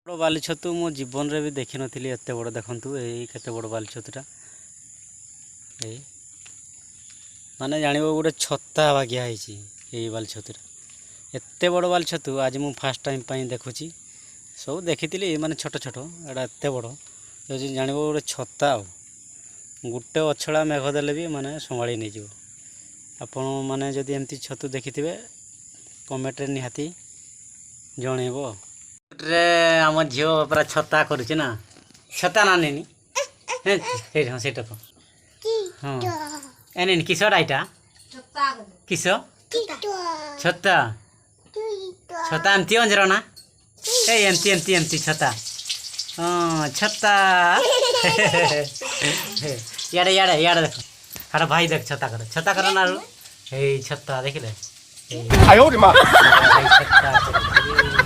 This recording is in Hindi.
बड़ बाली छतु मो जीवन रे भी देखी नथिली एते बड़ देखंतु एई केते बड़ बाली छतुटा एई माने जानिबो गोटे छत्ता बागिया ହେଇଛି एई बाली छतुटा एते बड़ बाली छतु आज मु फर्स्ट टाइम पई देखुची सब देखितिली माने छोट छोट एडा एते बड़ जे जानिबो गोटे छत्ता गुटे अछड़ा मेघ देले भी माने संभाली नै जिवो आपण माने जदि एमती छतु देखिथिबे कमेंट रे निहाती जणेबो रे आम झील पूरा छता करुचे ना छता ना नहीं हाँ से हाँ एने किसटा इटा किस छता छता एमती अंजर ना एमती एमती एमती छता हाँ छता याडे याडे याडे देख अरे भाई देख छता कर ना छता देखिले छता